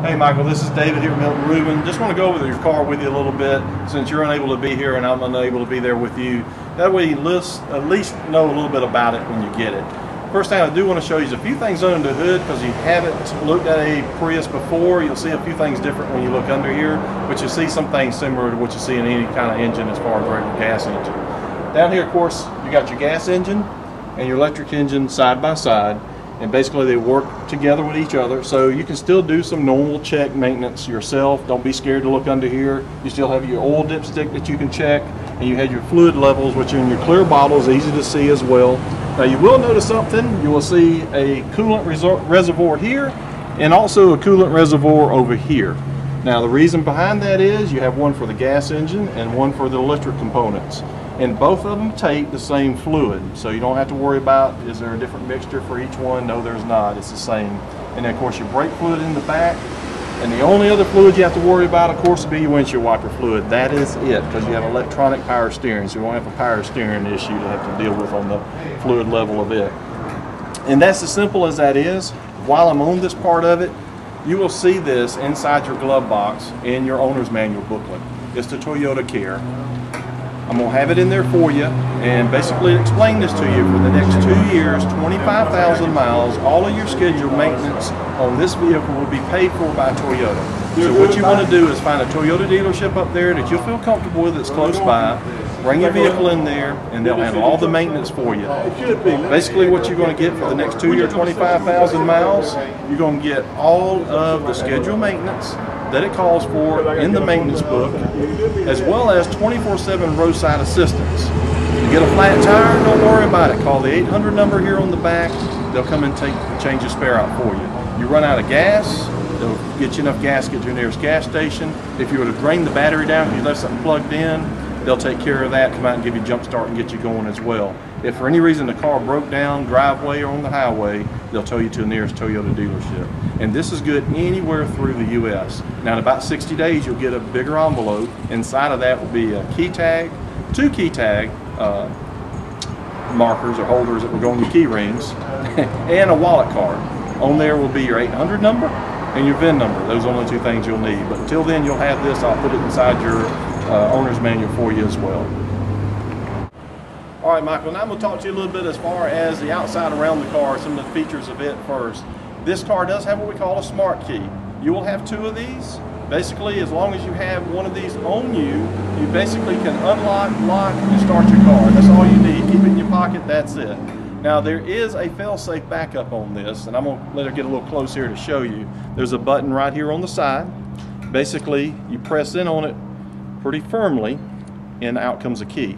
Hey Michael, this is David here at Milton Rubin. Just want to go over your car with you a little bit since you're unable to be here and I'm unable to be there with you. That way you at least know a little bit about it when you get it. First thing I do want to show you is a few things under the hood because you haven't looked at a Prius before. You'll see a few things different when you look under here, but you'll see some things similar to what you see in any kind of engine as far as a regular gas engine. Down here, of course, you got your gas engine and your electric engine side by side. And basically they work together with each other, so you can still do some normal check maintenance yourself. Don't be scared to look under here. You still have your oil dipstick that you can check, and you have your fluid levels, which are in your clear bottles, easy to see as well. Now you will notice something. You will see a coolant reservoir here and also a coolant reservoir over here. Now the reason behind that is you have one for the gas engine and one for the electric components. And both of them take the same fluid, so you don't have to worry about, is there a different mixture for each one? No, there's not. It's the same. And then of course your brake fluid in the back, and the only other fluid you have to worry about, of course, will be your windshield wiper fluid. That is it, because you have electronic power steering, so you won't have a power steering issue to have to deal with on the fluid level of it. And that's as simple as that is. While I'm on this part of it, you will see this inside your glove box in your owner's manual booklet. It's the Toyota Care. I'm going to have it in there for you and basically explain this to you. For the next 2 years, 25,000 miles, all of your scheduled maintenance on this vehicle will be paid for by Toyota. So what you want to do is find a Toyota dealership up there that you'll feel comfortable with that's close by. Bring your vehicle in there and they'll handle all the maintenance for you. Basically what you're going to get for the next 2 years, 25,000 miles, you're going to get all of the scheduled maintenance that it calls for in the maintenance book, as well as 24/7 roadside assistance. You get a flat tire, don't worry about it. Call the 800 number here on the back. They'll come and change your spare out for you. You run out of gas, they'll get you enough gas to get to your nearest gas station. If you were to drain the battery down because you left something plugged in, they'll take care of that, come out and give you a jump start and get you going as well. If for any reason the car broke down, driveway or on the highway, they'll tow you to the nearest Toyota dealership. And this is good anywhere through the U.S. Now in about 60 days, you'll get a bigger envelope. Inside of that will be a key tag, 2 key tag markers or holders that will go on your key rings, and a wallet card. On there will be your 800 number and your VIN number. Those are the only 2 things you'll need. But until then, you'll have this. I'll put it inside your owner's manual for you as well. All right, Michael, now I'm going to talk to you a little bit as far as the outside around the car, some of the features of it first. This car does have what we call a smart key. You will have 2 of these. Basically, as long as you have one of these on you, you basically can unlock, lock, and start your car. That's all you need. Keep it in your pocket, that's it. Now there is a fail-safe backup on this, and I'm going to let her get a little close here to show you. There's a button right here on the side. Basically, you press in on it pretty firmly, and out comes a key.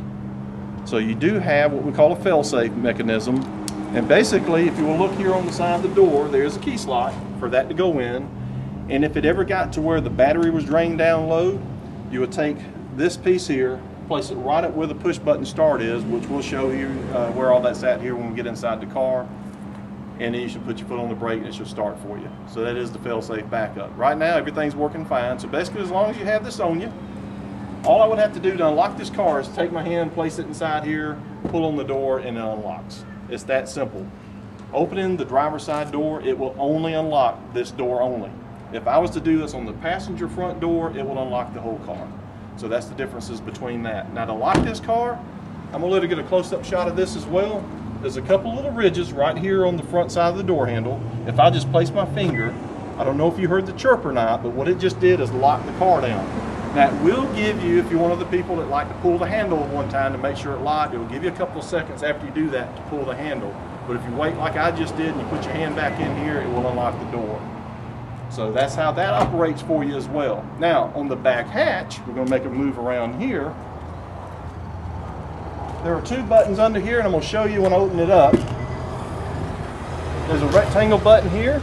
So you do have what we call a fail-safe mechanism, and basically if you will look here on the side of the door, there's a key slot for that to go in, and if it ever got to where the battery was drained down low, you would take this piece here, place it right up where the push button start is, which will show you where all that's at here when we get inside the car, and then you should put your foot on the brake and it should start for you. So that is the fail-safe backup. Right now everything's working fine, so basically as long as you have this on you, all I would have to do to unlock this car is take my hand, place it inside here, pull on the door, and it unlocks. It's that simple. Opening the driver's side door, it will only unlock this door only. If I was to do this on the passenger front door, it will unlock the whole car. So that's the differences between that. Now to lock this car, I'm going to let her get a close-up shot of this as well. There's a couple little ridges right here on the front side of the door handle. If I just place my finger, I don't know if you heard the chirp or not, but what it just did is lock the car down. That will give you, if you're one of the people that like to pull the handle at one time to make sure it locked, it will give you a couple of seconds after you do that to pull the handle. But if you wait like I just did and you put your hand back in here, it will unlock the door. So that's how that operates for you as well. Now on the back hatch, we're going to make a move around here. There are 2 buttons under here, and I'm going to show you when I open it up. There's a rectangle button here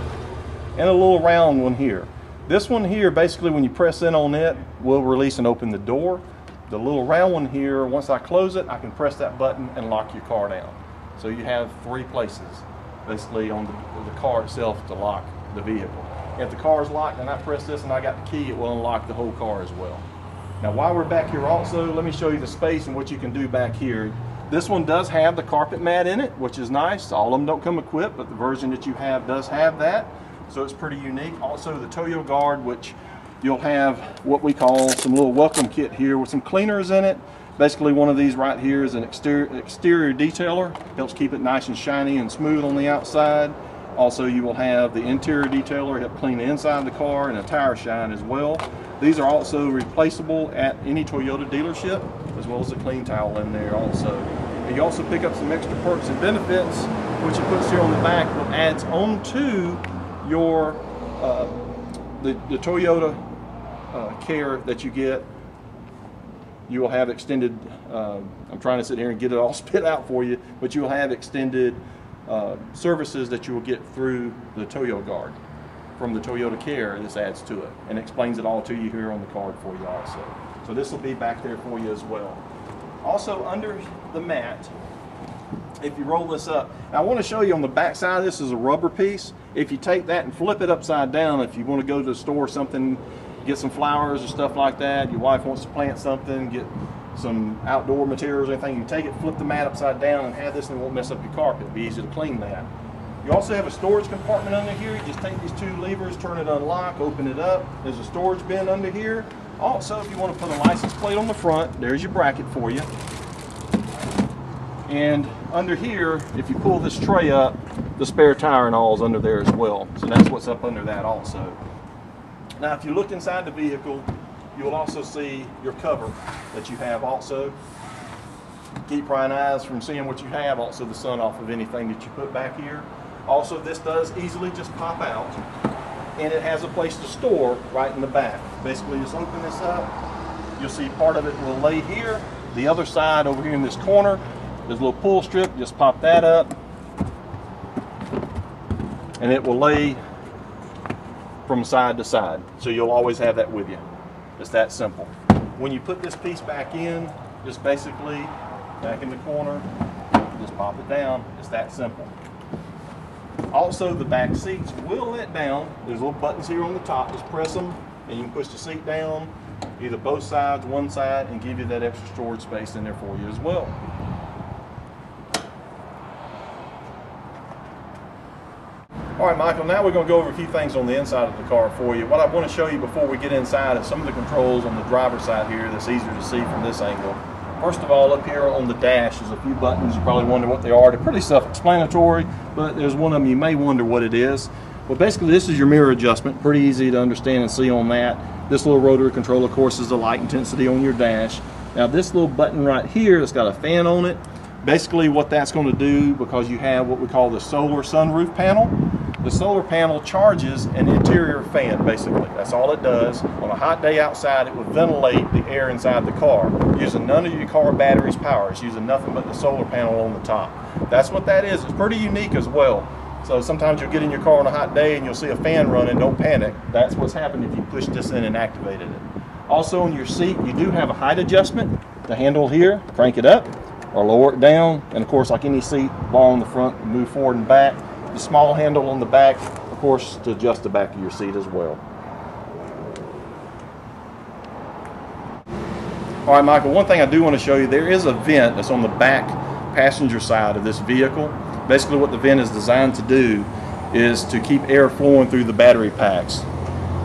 and a little round one here. This one here, basically when you press in on it, will release and open the door. The little round one here, once I close it, I can press that button and lock your car down. So you have 3 places, basically on the car itself to lock the vehicle. If the car is locked and I press this and I got the key, it will unlock the whole car as well. Now while we're back here also, let me show you the space and what you can do back here. This one does have the carpet mat in it, which is nice. All of them don't come equipped, but the version that you have does have that. so it's pretty unique. Also the Toyo Guard, which you'll have what we call some little welcome kit here with some cleaners in it. Basically one of these right here is an exterior detailer. Helps keep it nice and shiny and smooth on the outside. Also you will have the interior detailer, help clean the inside of the car, and a tire shine as well. These are also replaceable at any Toyota dealership, as well as a clean towel in there also. And you also pick up some extra perks and benefits, which it puts here on the back, that adds on to your the Toyota care that you get. You will have extended, I'm trying to sit here and get it all spit out for you, but you will have extended services that you will get through the Toyo Guard from the Toyota Care. This adds to it and explains it all to you here on the card for you also. So this will be back there for you as well. Also under the mat, if you roll this up, now I want to show you on the back side, this is a rubber piece. If you take that and flip it upside down, if you want to go to the store or something, get some flowers or stuff like that, your wife wants to plant something, get some outdoor materials or anything, you take it, flip the mat upside down and have this, and it won't mess up your carpet. It'll be easy to clean that. You also have a storage compartment under here. You just take these two levers, turn it unlock, open it up. There's a storage bin under here. Also, if you want to put a license plate on the front, there's your bracket for you. And under here, if you pull this tray up, the spare tire and all is under there as well. So that's what's up under that also. Now, if you look inside the vehicle, you will also see your cover that you have also. Keep prying eyes from seeing what you have, also the sun off of anything that you put back here. Also, this does easily just pop out, and it has a place to store right in the back. Basically, just open this up. You'll see part of it will lay here. The other side over here in this corner, there's a little pull strip. Just pop that up, and it will lay from side to side. So you'll always have that with you. It's that simple. When you put this piece back in, just basically back in the corner, just pop it down. It's that simple. Also, the back seats will let down. There's little buttons here on the top. Just press them and you can push the seat down, either both sides, one side, and give you that extra storage space in there for you as well. All right, Michael, now we're going to go over a few things on the inside of the car for you. What I want to show you before we get inside is some of the controls on the driver's side here that's easier to see from this angle. First of all, up here on the dash, there's a few buttons. You probably wonder what they are. They're pretty self-explanatory, but there's one of them you may wonder what it is. Well, basically, this is your mirror adjustment. Pretty easy to understand and see on that. This little rotary control, of course, is the light intensity on your dash. Now, this little button right here that's got a fan on it, basically what that's going to do, because you have what we call the solar sunroof panel. The solar panel charges an interior fan, basically. That's all it does. On a hot day outside, it will ventilate the air inside the car, using none of your car battery's power. It's using nothing but the solar panel on the top. That's what that is. It's pretty unique as well. So sometimes you'll get in your car on a hot day and you'll see a fan running. Don't panic. That's what's happened if you push this in and activated it. Also on your seat, you do have a height adjustment. The handle here, crank it up or lower it down. And of course, like any seat, bar on the front, move forward and back. The small handle on the back, of course, to adjust the back of your seat as well. All right, Michael, one thing I do want to show you, there is a vent that's on the back passenger side of this vehicle. Basically what the vent is designed to do is to keep air flowing through the battery packs.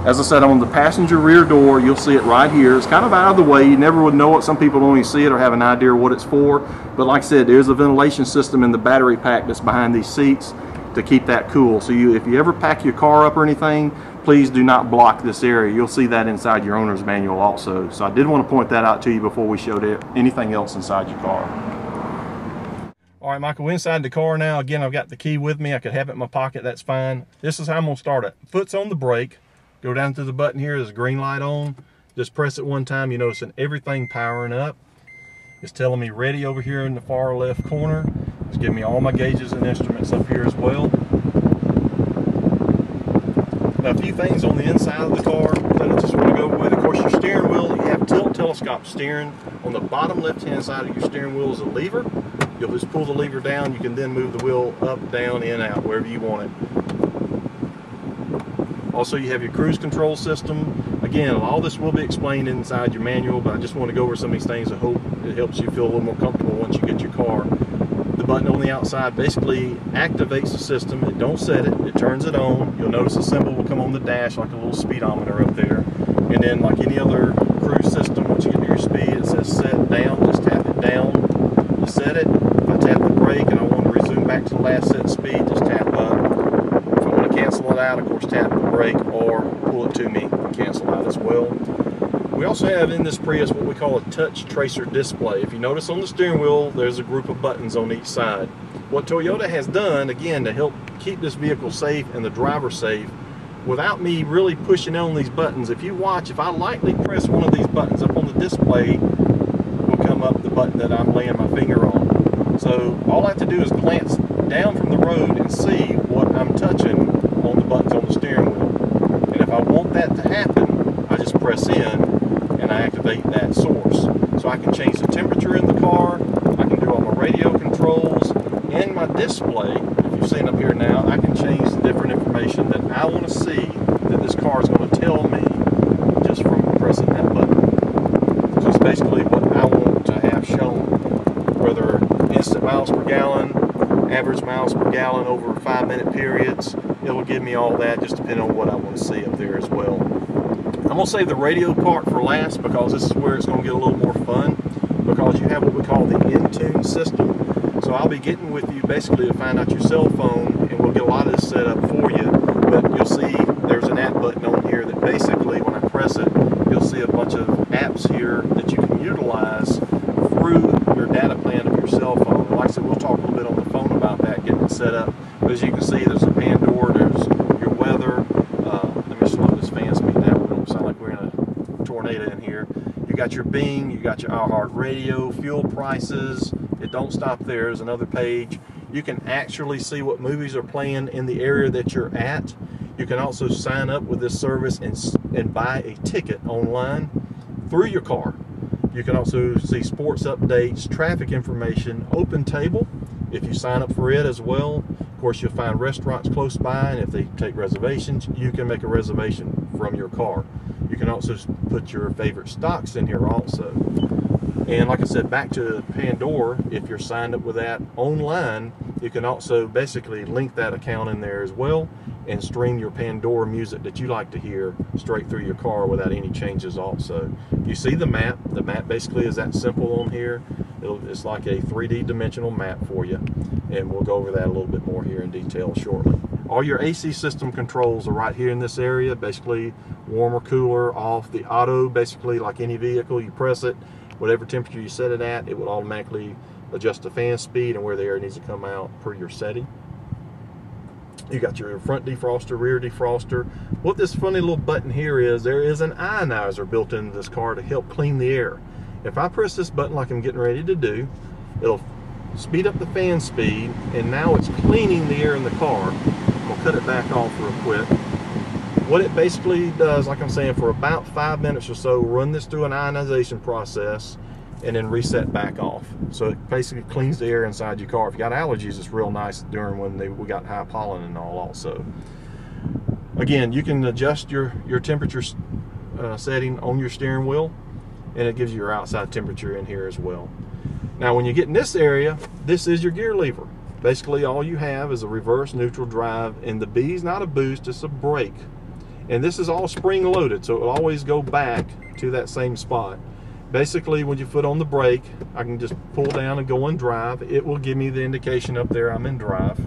As I said, on the passenger rear door, you'll see it right here. It's kind of out of the way. You never would know it. Some people don't even see it or have an idea of what it's for. But like I said, there's a ventilation system in the battery pack that's behind these seats to keep that cool. So if you ever pack your car up or anything, please do not block this area. You'll see that inside your owner's manual also. So I did want to point that out to you before we showed anything else inside your car. All right, Michael, inside the car now. Again, I've got the key with me. I could have it in my pocket, that's fine. This is how I'm gonna start it. Foot's on the brake. Go down to the button here, there's a green light on. Just press it one time, you notice everything powering up. It's telling me ready over here in the far left corner. It's giving me all my gauges and instruments up here as well. Now, a few things on the inside of the car that I just want to go with. Of course, your steering wheel, you have tilt telescope steering. On the bottom left-hand side of your steering wheel is a lever. You'll just pull the lever down. You can then move the wheel up, down, in, out, wherever you want it. Also, you have your cruise control system. Again, all this will be explained inside your manual, but I just want to go over some of these things. I hope it helps you feel a little more comfortable once you get your car. The button on the outside basically activates the system. It don't set it, it turns it on. You'll notice a symbol will come on the dash like a little speedometer up there. And then like any other cruise system, once you get to your speed, it says set down, just tap it down to set it. If I tap the brake and I want to resume back to the last set speed, just tap up. If I want to cancel it out, of course tap the brake or pull it to me and cancel out as well. We also have in this Prius what we call a touch tracer display. If you notice on the steering wheel, there's a group of buttons on each side. What Toyota has done, again, to help keep this vehicle safe and the driver safe, without me really pushing on these buttons, if you watch, if I lightly press one of these buttons up on the display, will come up the button that I'm laying my finger on. So all I have to do is glance down from the road and see what I'm touching on the buttons on the steering wheel. And if I want that to happen, I just press in and I activate that source. So I can change the temperature in the car, I can do all my radio controls, and my display, if you've seen up here now, I can change the different information that I want to see that this car is going to tell me just from pressing that button. So it's basically what I want to have shown, whether instant miles per gallon, average miles per gallon over 5-minute periods. It will give me all that, just depending on what I want to see up there as well. I'm going to save the radio part for last because this is where it's going to get a little more fun, because you have what we call the in-tune system. So I'll be getting with you basically to find out your cell phone, and we'll get a lot of this set up for you. But you'll see there's an app button on here that basically when I press it, you'll see a bunch of apps here that you can utilize through your data plan of your cell phone. And like I said, we'll talk a little bit on the phone about that, getting it set up. But as you can see, there's a Pandora, there's your weather. Let me slow this fan speed down. We don't sound like we're in a tornado in here. You got your Bing, you got your iHeartRadio, fuel prices. It don't stop there. There's another page. You can actually see what movies are playing in the area that you're at. You can also sign up with this service and buy a ticket online through your car. You can also see sports updates, traffic information, open table if you sign up for it as well. Of course, you'll find restaurants close by, and if they take reservations, you can make a reservation from your car. You can also put your favorite stocks in here also. And like I said, back to Pandora, if you're signed up with that online, you can also basically link that account in there as well and stream your Pandora music that you like to hear straight through your car without any changes also. You see the map basically is that simple on here. It's like a 3D dimensional map for you, and we'll go over that a little bit more here in detail shortly. All your AC system controls are right here in this area, basically warmer, cooler, off, the auto, basically like any vehicle, you press it, whatever temperature you set it at, it will automatically adjust the fan speed and where the air needs to come out per your setting. You got your front defroster, rear defroster. What this funny little button here is, there is an ionizer built into this car to help clean the air. If I press this button like I'm getting ready to do, it'll speed up the fan speed, and now it's cleaning the air in the car. I'm gonna cut it back off real quick. What it basically does, like I'm saying, for about 5 minutes or so, run this through an ionization process and then reset back off. So it basically cleans the air inside your car. If you got allergies, it's real nice during when we got high pollen and all also. Again, you can adjust your temperature setting on your steering wheel, and it gives you your outside temperature in here as well. Now when you get in this area, this is your gear lever. Basically all you have is a reverse, neutral, drive, and the B is not a boost, it's a brake. And this is all spring loaded, so it will always go back to that same spot. Basically when you put on the brake, I can just pull down and go in drive. It will give me the indication up there I'm in drive.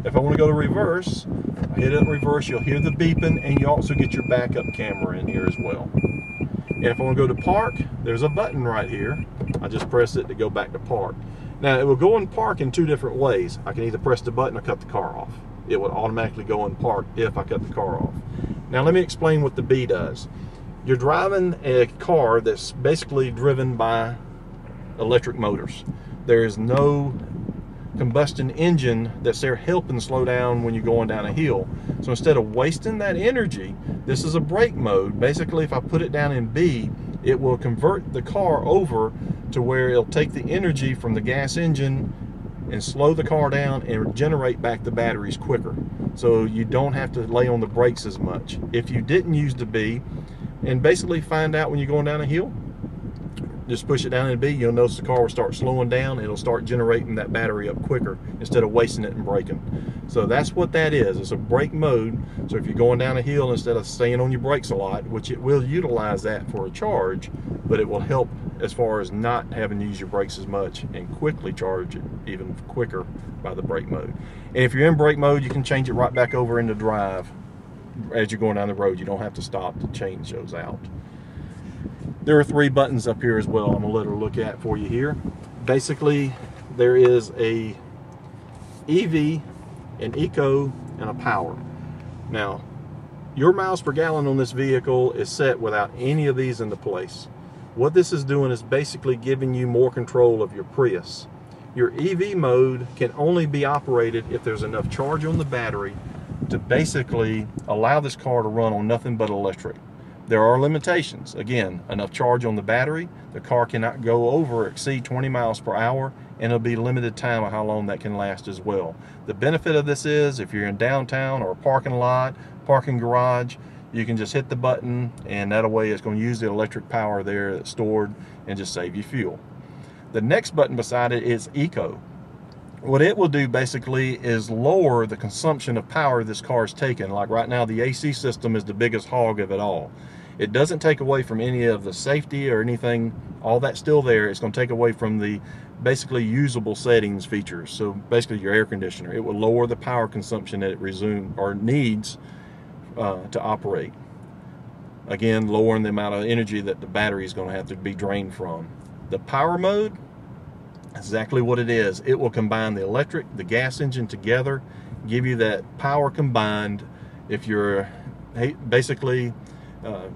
If I want to go to reverse, I hit it in reverse, you'll hear the beeping, and you also get your backup camera in here as well. And if I want to go to park, there's a button right here. I just press it to go back to park. Now it will go in park in two different ways. I can either press the button or cut the car off. It would automatically go in park if I cut the car off. Now let me explain what the B does. You're driving a car that's basically driven by electric motors. There is no combustion engine that's there helping slow down when you're going down a hill. So instead of wasting that energy, this is a brake mode. Basically, if I put it down in B, it will convert the car over to where it'll take the energy from the gas engine and slow the car down and regenerate back the batteries quicker. So you don't have to lay on the brakes as much. If you didn't use the B, and basically find out when you're going down a hill, just push it down in B, you'll notice the car will start slowing down. It'll start generating that battery up quicker instead of wasting it and braking. So that's what that is. It's a brake mode. So if you're going down a hill, instead of staying on your brakes a lot, which it will utilize that for a charge, but it will help as far as not having to use your brakes as much and quickly charge it even quicker by the brake mode. And if you're in brake mode, you can change it right back over into drive as you're going down the road. You don't have to stop to change those out. There are 3 buttons up here as well. I'm gonna let her look at for you here. Basically, there is a EV, an Eco, and a Power. Now, your miles per gallon on this vehicle is set without any of these into place. What this is doing is basically giving you more control of your Prius. Your EV mode can only be operated if there's enough charge on the battery to basically allow this car to run on nothing but electric. There are limitations. Again, enough charge on the battery, the car cannot go over or exceed 20 miles per hour, and it'll be limited time of how long that can last as well. The benefit of this is if you're in downtown or a parking lot, parking garage, you can just hit the button, and that way it's going to use the electric power there that's stored and just save you fuel. The next button beside it is Eco. What it will do basically is lower the consumption of power this car is taking. Like right now, the AC system is the biggest hog of it all. It doesn't take away from any of the safety or anything. All that's still there. It's going to take away from the basically usable settings features. So basically your air conditioner. It will lower the power consumption that it needs to operate. Again, lowering the amount of energy that the battery is going to have to be drained from. The power mode, exactly what it is. It will combine the electric, the gas engine together, give you that power combined. If you're basically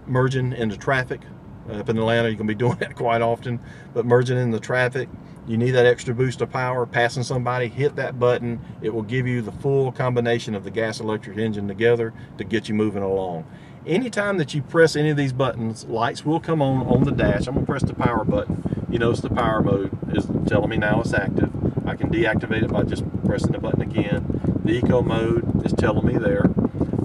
merging into traffic up in Atlanta, you're going to be doing that quite often, but merging in the traffic, you need that extra boost of power, passing somebody, hit that button. It will give you the full combination of the gas electric engine together to get you moving along. Anytime that you press any of these buttons, lights will come on the dash. I'm going to press the power button. You notice the power mode is telling me now it's active. I can deactivate it by just pressing the button again. The Eco mode is telling me there.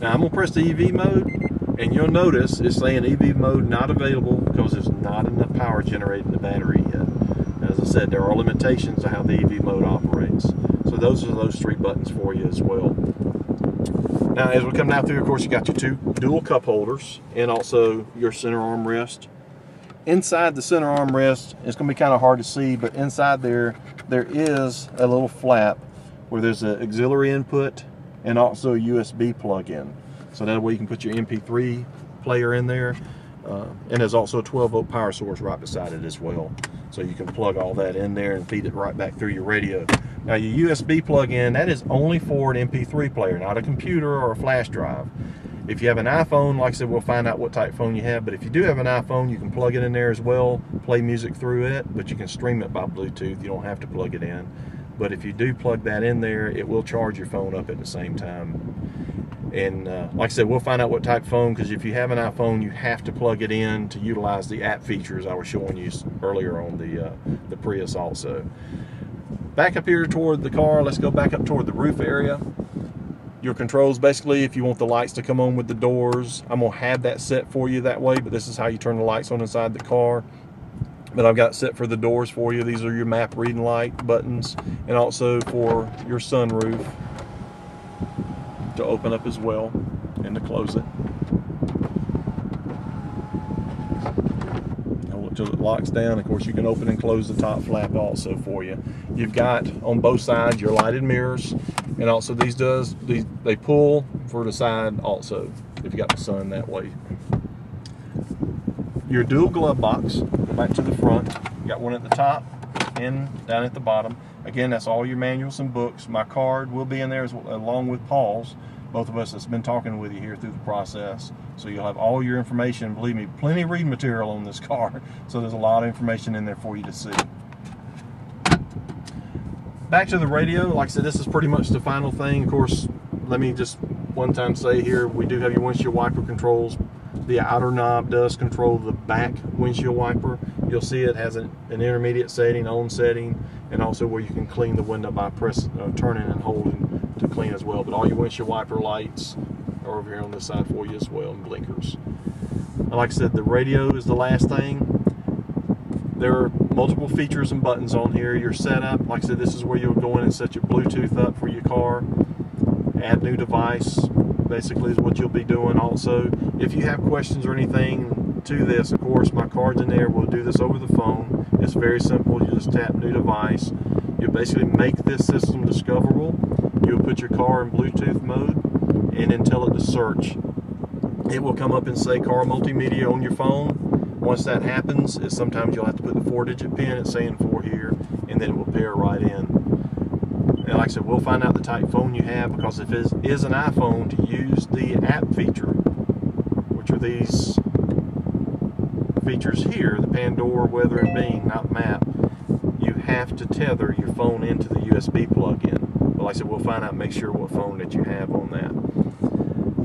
Now I'm going to press the EV mode, and you'll notice it's saying EV mode not available because there's not enough power generated in the battery yet. As I said, there are limitations to how the EV mode operates. So those are those 3 buttons for you as well. Now as we come down through, of course, you got your 2 dual cup holders and also your center armrest. Inside the center armrest, it's going to be kind of hard to see, but inside there is a little flap where there's an auxiliary input and also a USB plug-in. So that way you can put your MP3 player in there. And there's also a 12-volt power source right beside it as well. So you can plug all that in there and feed it right back through your radio. Now your USB plug-in, that is only for an MP3 player, not a computer or a flash drive. If you have an iPhone, like I said, we'll find out what type phone you have, but if you do have an iPhone, you can plug it in there as well, play music through it, but you can stream it by Bluetooth. You don't have to plug it in. But if you do plug that in there, it will charge your phone up at the same time. And like I said, we'll find out what type of phone, because if you have an iPhone, you have to plug it in to utilize the app features I was showing you earlier on the Prius also. Back up here toward the car, let's go back up toward the roof area. Your controls, basically, if you want the lights to come on with the doors, I'm going to have that set for you that way, but this is how you turn the lights on inside the car. But I've got set for the doors for you. These are your map reading light buttons, and also for your sunroof to open up as well and to close it. Hold it till it locks down. Of course, you can open and close the top flap also for you. You've got on both sides your lighted mirrors, and also they pull for the side also if you got the sun that way. Your dual glove box, go back to the front. You got one at the top and down at the bottom. Again, that's all your manuals and books. My card will be in there along with Paul's. Both of us that's been talking with you here through the process. So you'll have all your information. Believe me, plenty of reading material on this car. So there's a lot of information in there for you to see. Back to the radio. Like I said, this is pretty much the final thing. Of course, let me just one time say here, we do have your windshield wiper controls. The outer knob does control the back windshield wiper. You'll see it has an intermediate setting, on setting, and also where you can clean the window by turning and holding to clean as well. But all your windshield wiper lights are over here on this side for you as well, and blinkers. Like I said, the radio is the last thing. There are multiple features and buttons on here. Your setup, like I said, this is where you'll go in and set your Bluetooth up for your car. Add new device, basically, is what you'll be doing also. If you have questions or anything to this, of course, my card's in there. We'll do this over the phone. It's very simple. You just tap new device. You basically make this system discoverable. You'll put your car in Bluetooth mode and then tell it to search. It will come up and say car multimedia on your phone. Once that happens, sometimes you'll have to put the 4-digit pin it's saying for here, and then it will pair right in. And like I said, we'll find out the type phone you have, because if it is an iPhone, to use the app feature, which are these features here, the Pandora, weather, and Bing, not map, you have to tether your phone into the USB plug-in. But like I said, we'll find out, make sure what phone that you have on that.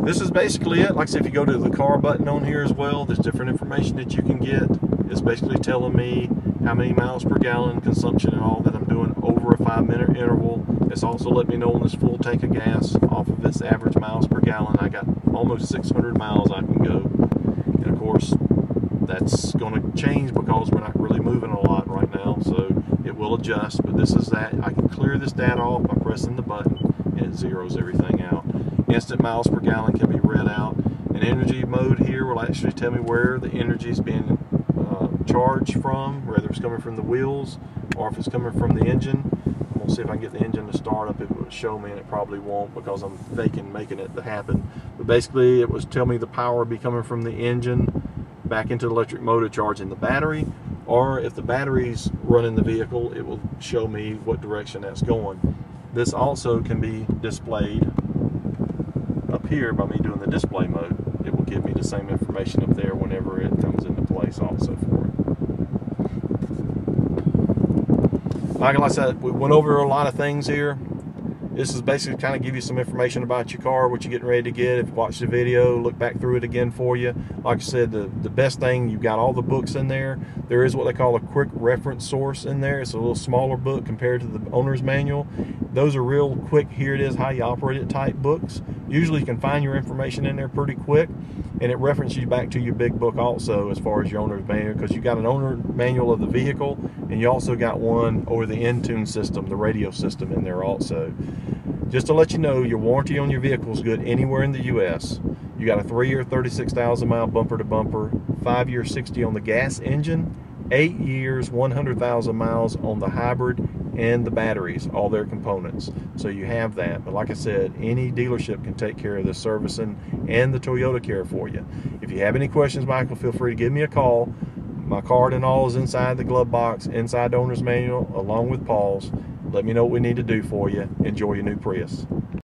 This is basically it. Like I said, if you go to the car button on here as well, there's different information that you can get. It's basically telling me how many miles per gallon consumption and all that I'm doing over a 5-minute interval. It's also letting me know on this full tank of gas off of its average miles per gallon. I got almost 600 miles I can go. And of course, that's going to change because we're not really moving a lot right now, so it will adjust. But this is that. I can clear this data off by pressing the button, and it zeroes everything out. Instant miles per gallon can be read out. An energy mode here will actually tell me where the energy is being charged from, whether it's coming from the wheels or if it's coming from the engine. I'm going to see if I can get the engine to start up. It will show me, and it probably won't because I'm faking making it to happen. But basically, it was tell me the power be coming from the engine back into the electric motor charging the battery, or if the battery's running the vehicle, it will show me what direction that's going. This also can be displayed up here by me doing the display mode. It will give me the same information up there whenever it comes into place also for it. Like I said, we went over a lot of things here. This is basically kind of give you some information about your car, what you're getting ready to get. If you watch the video, look back through it again for you. Like I said, the best thing, you've got all the books in there. There is what they call a quick reference source in there. It's a little smaller book compared to the owner's manual. Those are real quick, here it is, how you operate it type books. Usually you can find your information in there pretty quick, and it references you back to your big book also as far as your owner's manual, because you got an owner manual of the vehicle, and you also got one over the Intune system, the radio system in there also. Just to let you know, your warranty on your vehicle is good anywhere in the U.S. You got a 3-year, 36,000-mile bumper-to-bumper, 5-year, 60 on the gas engine, 8 years, 100,000 miles on the hybrid and the batteries, all their components. So you have that. But like I said, any dealership can take care of the servicing and the Toyota care for you. If you have any questions, Michael, feel free to give me a call. My card and all is inside the glove box, inside the owner's manual, along with Paul's. Let me know what we need to do for you. Enjoy your new Prius.